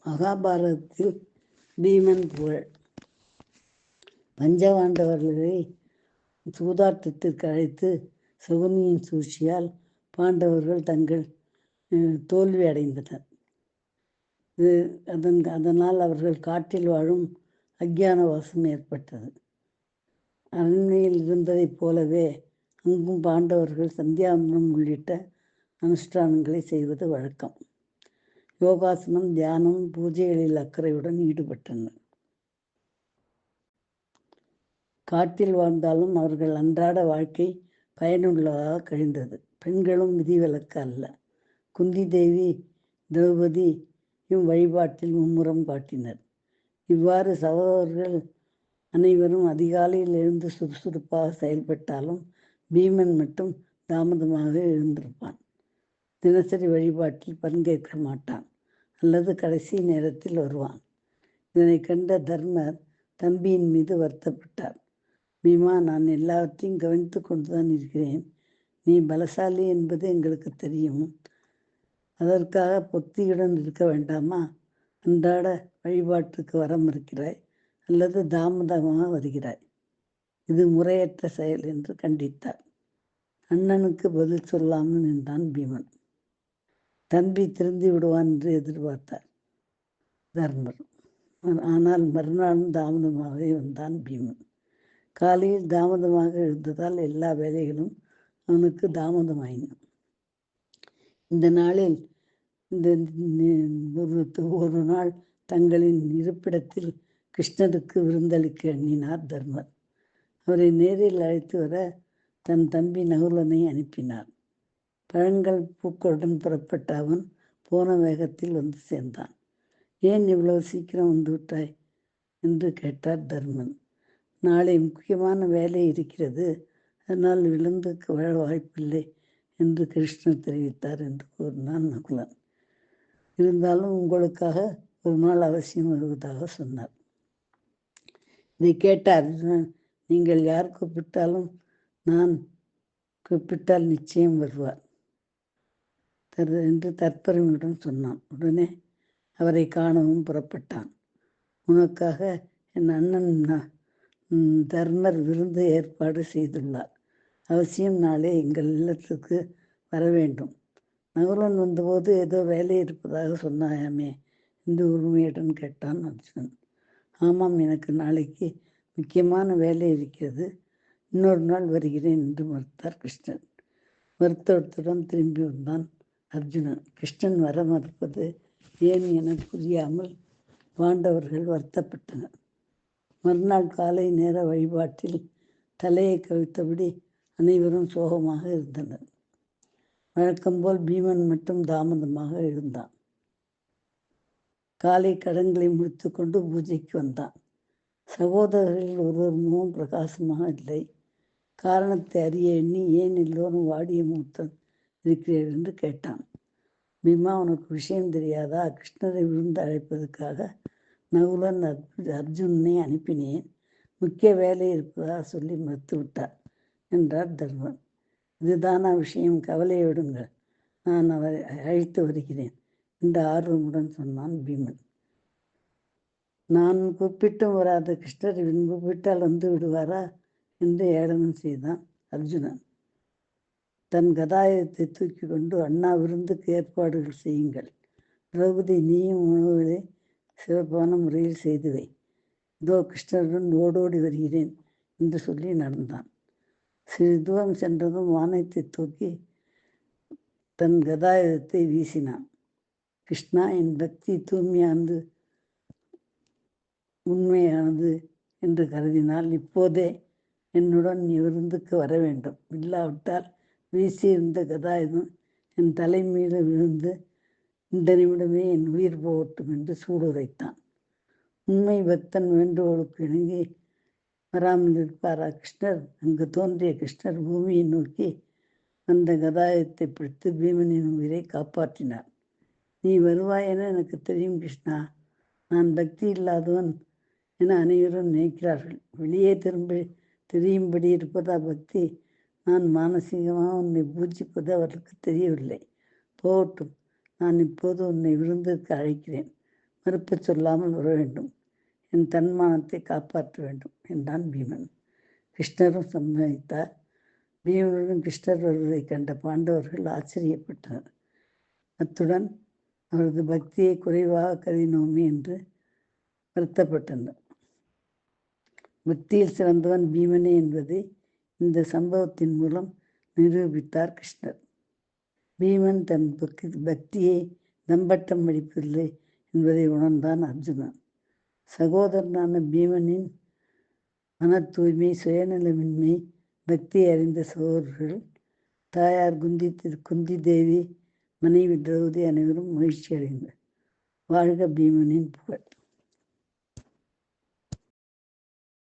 மகாபாரதத்தில் பீமன் புகழ். பஞ்சபாண்டவர்களை சூதாட்டத்திற்கு அழைத்து சகுனியின் சூழ்ச்சியால் பாண்டவர்கள் தங்கள் தோல்வி அடைந்தனர். அதனால் அவர்கள் காட்டில் வாழும் அஞ்ஞான வாசம் ஏற்பட்டது. அரண்மையில் இருந்ததைப் போலவே அங்கும் பாண்டவர்கள் சந்தியாவந்தனம் உள்ளிட்ட அனுஷ்டானங்களை செய்வது வழக்கம். யோகாசனம், தியானம், பூஜைகளில் அக்கறையுடன் ஈடுபட்டனர். காட்டில் வாழ்ந்தாலும் அவர்கள் அன்றாட வாழ்க்கை பயனுள்ளதாக கழிந்தது. பெண்களும் விதிவிலக்கு அல்ல. குந்தி தேவி, திரௌபதியும் வழிபாட்டில் மும்முரம் காட்டினர். இவ்வாறு சகோதரர்கள் அனைவரும் அதிகாலையில் எழுந்து சுறுசுறுப்பாக செயல்பட்டாலும் பீமன் மட்டும் தாமதமாக எழுந்திருப்பான். தினசரி வழிபாட்டில் பங்கேற்க மாட்டான் அல்லது கடைசி நேரத்தில் வருவான். இதனை கண்ட தர்மர் தம்பியின் மீது வருத்தப்பட்டார். பீமா, நான் எல்லாவற்றையும் கவனித்து கொண்டுதான் இருக்கிறேன். நீ பலசாலி என்பது எங்களுக்கு தெரியும். அதற்காக பொத்தியுடன் இருக்க வேண்டாமா? அன்றாட வழிபாட்டுக்கு வர மறுக்கிறாய் அல்லது தாமதமாக வருகிறாய். இது முறையற்ற செயல் என்று கண்டித்தார். அண்ணனுக்கு பதில் சொல்லாமல் நின்றான் பீமன். தம்பி திருந்தி விடுவான் என்று எதிர்பார்த்தார் தர்மர். ஆனால் மறுநாளும் தாமதமாகவே வந்தான் பீமன். காலையில் தாமதமாக எழுந்ததால் எல்லா வேலைகளும் அவனுக்கு தாமதமாயின. இந்த நாளில் ஒரு நாள் தங்களின் இருப்பிடத்தில் கிருஷ்ணருக்கு விருந்தளிக்க எண்ணினார் தர்மர். அவரை நேரில் அழைத்து வர தன் தம்பி நகுலனை அனுப்பினார். பழங்கள் பூக்களுடன் புறப்பட்ட அவன் போன வேகத்தில் வந்து சேர்ந்தான். ஏன் இவ்வளவு சீக்கிரம் வந்து விட்டாய் என்று கேட்டார் தர்மன். நாளை முக்கியமான வேலை இருக்கிறது, அதனால் விழுந்துக்கு வாழ வாய்ப்பில்லை என்று கிருஷ்ணர் தெரிவித்தார் என்று கூறினான் நகுலன். இருந்தாலும் உங்களுக்காக ஒரு நாள் அவசியம் வருவதாக சொன்னார். இதை கேட்ட அர்ஜுனன், நீங்கள் யார் கூப்பிட்டாலும் நான் கூப்பிட்டால் நிச்சயம் வருவார் என்று தற்பெருமையுடன் சொன்னான். உடனே அவரை காணவும் புறப்பட்டான். உனக்காக என் அண்ணன் தர்மர் விருந்து ஏற்பாடு செய்துள்ளார். அவசியம் நாளே எங்கள் இல்லத்துக்கு வர வேண்டும். நகுலன் வந்தபோது ஏதோ வேலை இருப்பதாக சொன்னாயாமே என்று உரிமையுடன் கேட்டான் அர்ஜுனன். ஆமாம், எனக்கு நாளைக்கு முக்கியமான வேலை இருக்கிறது, இன்னொரு நாள் வருகிறேன் என்று மறுத்தார் கிருஷ்ணன். வருத்தத்துடன் திரும்பி வந்தான் அர்ஜுனன். கிருஷ்ணன் வர மறுப்பது ஏன் என புரியாமல் பாண்டவர்கள் வருத்தப்பட்டனர். மறுநாள் காலை நேர வழிபாட்டில் தலையை கவிழ்த்தபடி அனைவரும் சோகமாக இருந்தனர். வழக்கம்போல் பீமன் மட்டும் தாமதமாக எழுந்தான். காலை கடன்களை முடித்து கொண்டு பூஜைக்கு வந்தான். சகோதரர்களில் ஒருவர் முகம் பிரகாசமாக இல்லை. காரணத்தை அறிய எண்ணி, ஏன் எல்லோரும் வாடிய முகத்துடன் இருக்கிறீர்கள் என்று கேட்டான். பீமா, உனக்கு விஷயம் தெரியாதா? கிருஷ்ணரை விழுந்து அழைப்பதற்காக நகுலன் அர்ஜுனனை அனுப்பினேன். முக்கிய வேலை இருப்பதாக சொல்லி மறுத்து விட்டார் என்றார் தர்மன். இதுதானா விஷயம்? கவலையை விடுங்கள், நான் அவரை அழைத்து வருகிறேன் என்று ஆர்வமுடன் சொன்னான் பீமன். நான் கூப்பிட்டும் வராத கிருஷ்ணர் கூப்பிட்டால் வந்து விடுவாரா என்று ஏளனம் செய்தான் அர்ஜுனன். தன் கதாயுதத்தை தூக்கி கொண்டு, அண்ணா விருந்துக்கு ஏற்பாடுகள் செய்யுங்கள். திரௌபதி, நீயும் உணவுகளை சிறப்பான முறையில் செய்துவை. இதோ கிருஷ்ணருடன் ஓடோடி வருகிறேன் என்று சொல்லி நடந்தான். சிறிது தூரம் சென்றதும் வானத்தை தூக்கி தன் கதாயுதத்தை வீசினான். கிருஷ்ணா, என் பக்தி தூய்மையானது, உண்மையானது என்று கருதினால் இப்போதே என்னுடன் நீ விருந்துக்கு வர வேண்டும். இல்லாவிட்டால் வீசியிருந்த கதாயுதம் என் தலை மீது விழுந்து இந்த நிமிடமே என் உயிர் போகட்டும் என்று சூடுரைத்தான். உண்மை பக்தன் வேண்டுகோளுக்கு இணங்கி வராமல் இருப்பாரா கிருஷ்ணர்? அங்கு தோன்றிய கிருஷ்ணர் பூமியை நோக்கி அந்த கதாயுதத்தை பிடித்து பீமனின் உயிரை காப்பாற்றினார். நீ வருவாய் என எனக்கு தெரியும் கிருஷ்ணா. நான் பக்தி இல்லாதவன் என அனைவரும் நினைக்கிறார்கள். வெளியே தெரியும்படி இருப்பதா பக்தி? நான் மானசீகமாக உன்னை பூஜிப்பது அவர்களுக்கு தெரியவில்லை. போகட்டும், நான் இப்போது உன்னை விருந்திற்கு அழைக்கிறேன். மறுப்பு சொல்லாமல் வர வேண்டும். என் தன்மானத்தை காப்பாற்ற வேண்டும் என்றான் பீமன். கிருஷ்ணரும் சம்மதித்தார். பீமனுடன் கிருஷ்ணர் வருவதை கண்ட பாண்டவர்கள் ஆச்சரியப்பட்டனர். அத்துடன் அவரது பக்தியை குறைவாக கருதினோமே என்று வருத்தப்பட்டனர். பக்தியில் சிறந்தவன் பீமனே என்பதை இந்த சம்பவத்தின் மூலம் நிரூபித்தார் கிருஷ்ணர். பீமன் தன் பக்தியை தம்பட்டம் அடிப்பதில்லை என்பதை உணர்ந்தான் அர்ஜுனன். சகோதரனான பீமனின் மன தூய்மை, சுயநலமின்மை, பக்தியை அறிந்த சகோதரர்கள், தாயார் குந்தி தேவி, மனைவி திரௌபதி அனைவரும் மகிழ்ச்சி அடைந்தனர். வாழ்க பீமனின் புகழ்.